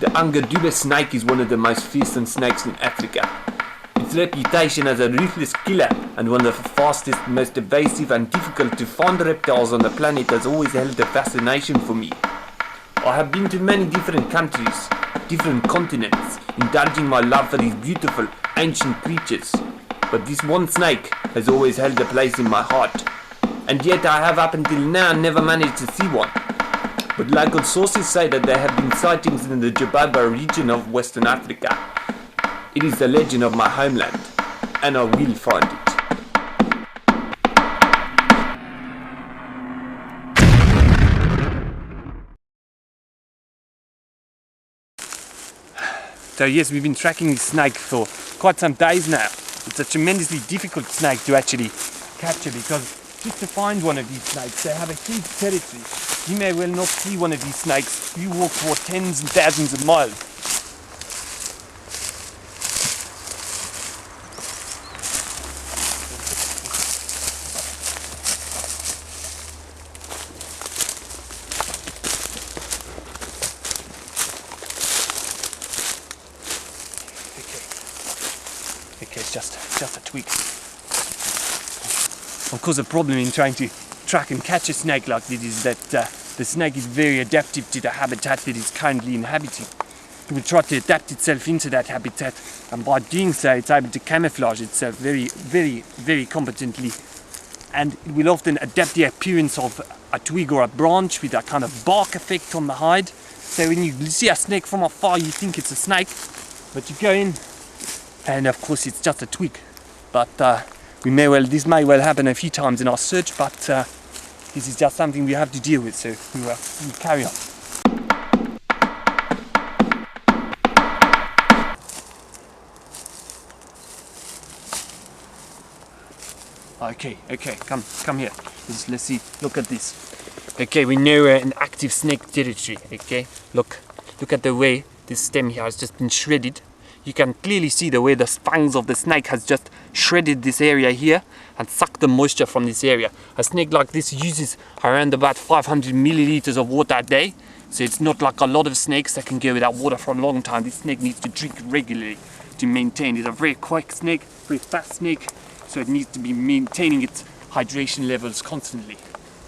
The Ungaduba snake is one of the most fearsome snakes in Africa. Its reputation as a ruthless killer and one of the fastest, most evasive and difficult to find reptiles on the planet has always held a fascination for me. I have been to many different countries, different continents, indulging my love for these beautiful, ancient creatures. But this one snake has always held a place in my heart. And yet I have up until now never managed to see one. But local sources say that there have been sightings in the Ungaduba region of Western Africa. It is the legend of my homeland, and I will find it. So yes, we've been tracking this snake for quite some days now. It's a tremendously difficult snake to actually capture because just to find one of these snakes, they have a huge territory. You may well not see one of these snakes. You walk for tens and thousands of miles. Okay, it's just a twig. Of course, the problem in trying to track and catch a snake like this is that the snake is very adaptive to the habitat that it's currently inhabiting. It will try to adapt itself into that habitat, and by doing so, it's able to camouflage itself very competently. And it will often adapt the appearance of a twig or a branch with a kind of bark effect on the hide. So when you see a snake from afar, you think it's a snake, but you go in, and of course, it's just a twig. But this may well happen a few times in our search, but this is just something we have to deal with, so we carry on. Okay, come here. Let's see, look at this. Okay, we know we're in active snake territory, okay? Look at the way this stem here has just been shredded. You can clearly see the way the fangs of the snake has just shredded this area here and sucked the moisture from this area. A snake like this uses around about 500 milliliters of water a day. So it's not like a lot of snakes that can go without water for a long time. This snake needs to drink regularly to maintain. It's a very quick snake, very fast snake. So it needs to be maintaining its hydration levels constantly.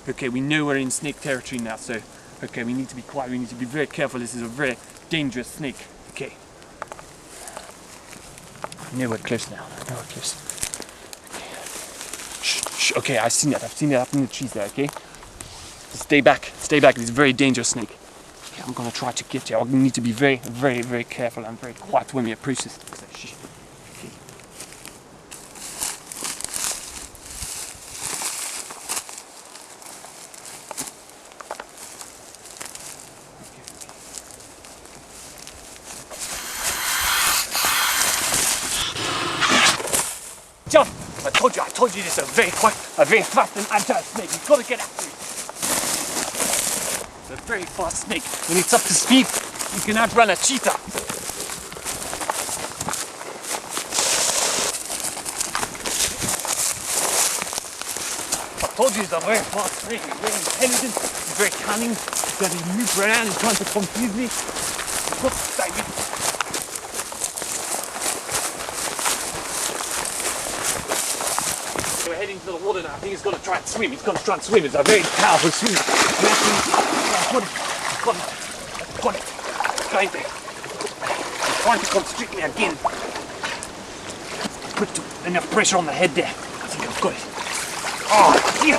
Okay, we know we're in snake territory now. So, okay, we need to be quiet. We need to be very careful. This is a very dangerous snake. Okay. No, we're close now. No, we're close. Okay. Shh. Okay, I've seen it up in the trees there, okay? So stay back. It's a very dangerous snake. Okay, I'm gonna try to get you. I need to be very careful and very quiet when we approach this. So, shh. Okay. Jump! I told you this is a very quick, a very fast and agile snake. You've got to get after it. It's a very fast snake. When it's up to speed, you can outrun a cheetah. I told you it's a very fast snake. It's very intelligent. It's very cunning. It's going to move around and trying to confuse me. You've got to stay with it. We're heading to the water now. I think it's going to try and swim. It's going to try and swim. It's a very powerful swimmer. Got it. It's going to. It's trying to constrict me again. Put enough pressure on the head there. I think I've got it. Oh, yeah.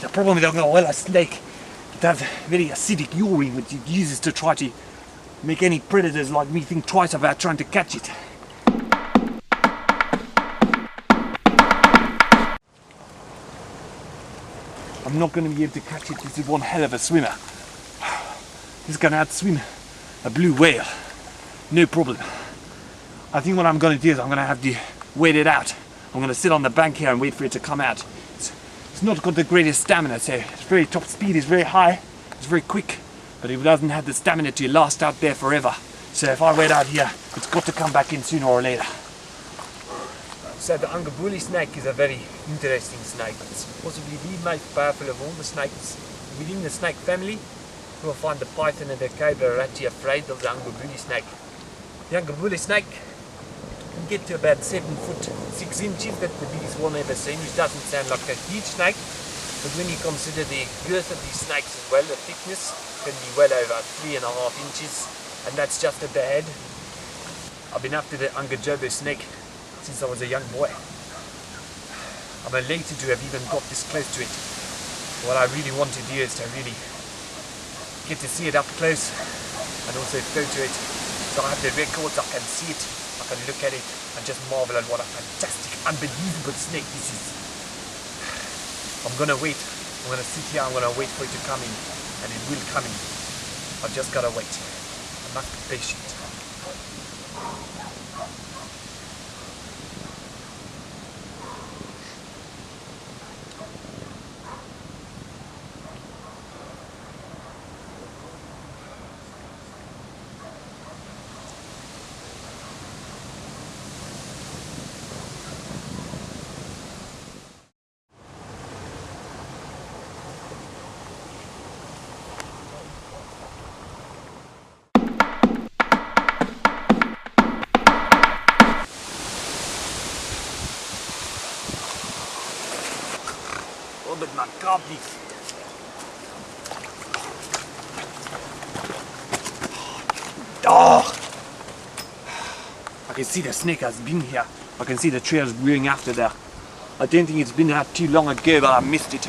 The problem with the Ungaduba snake, it has very acidic urine, which it uses to try to make any predators like me think twice about trying to catch it. I'm not going to be able to catch it. This is one hell of a swimmer. This is going to outswim a blue whale. No problem. I think what I'm going to do is I'm going to have to wait it out. I'm going to sit on the bank here and wait for it to come out. It's not got the greatest stamina, so its very top speed is very high. It's very quick, but it doesn't have the stamina to last out there forever. So if I wait out here, it's got to come back in sooner or later. So the Ungaduba snake is a very interesting snake. It's possibly the most powerful of all the snakes. Within the snake family, you will find the python and the cobra are actually afraid of the Ungaduba snake. The Ungaduba snake can get to about 7 foot 6 inches. That's the biggest one I've ever seen, which doesn't sound like a huge snake, but when you consider the girth of these snakes as well, the thickness can be well over 3.5 inches, and that's just a bad. I've been after the Ungaduba snake since I was a young boy. I'm elated to have even got this close to it. What I really want to do is to really get to see it up close and also photo it. So I have the records, I can see it, I can look at it and just marvel at what a fantastic, unbelievable snake this is. I'm gonna wait. I'm gonna sit here, I'm gonna wait for it to come in, and it will come in. I've just gotta wait. I must be patient. Oh, but my God, this. Oh! I can see the snake has been here. I can see the trails going after there. I don't think it's been here too long ago, but I missed it.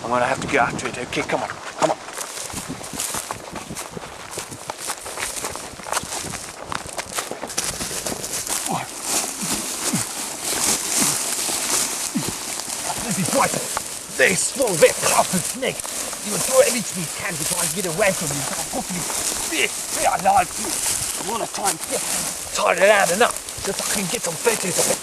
I'm gonna have to go after it. Okay, come on, come on. Very small, very powerful snake. He will throw everything he can to try and get away from you. But hopefully, very alive too. I want to try and tire it out enough so I can get some photos of it.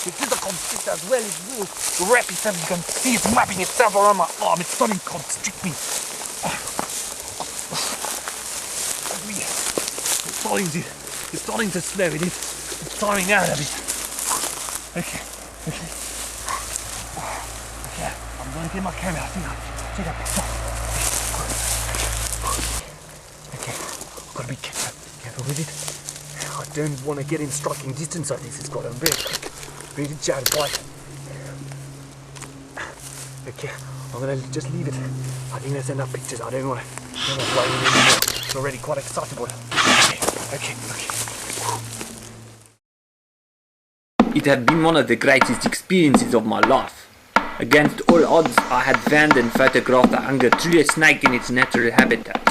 Because I constrict as well as will wrap itself. You can see it wrapping itself around my arm. It's starting to constrict me. It's starting to slow it is. It's tiring out a bit. Okay. I'm going to get my camera. I think I'll take a picture. Okay, I've got to be careful with it. I don't want to get in striking distance of this. It's got a very quick, very jarred bite. Okay, I'm going to just leave it. I think that's enough pictures. I don't want to worry anymore. It's already quite excitable. Okay. It had been one of the greatest experiences of my life. Against all odds, I had found and photographed the Ungaduba snake in its natural habitat.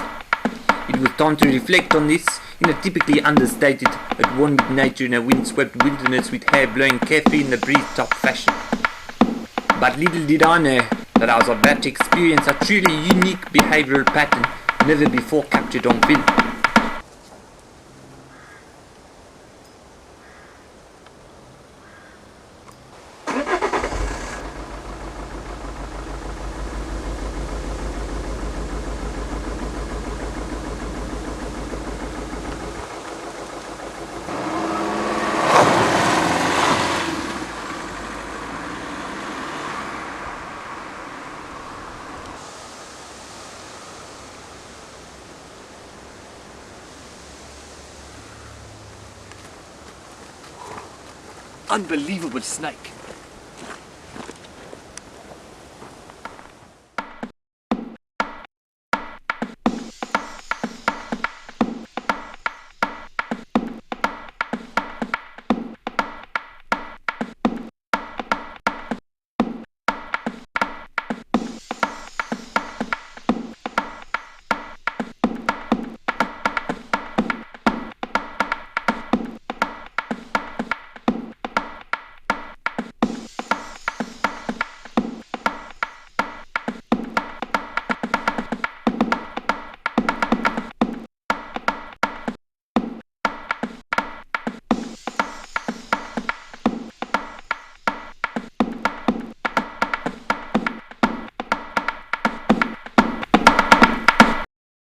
It was time to reflect on this in a typically understated, at one with nature in a windswept wilderness with hair blowing carefree in the breeze-top fashion. But little did I know that I was about to experience a truly unique behavioural pattern never before captured on film. Unbelievable snake.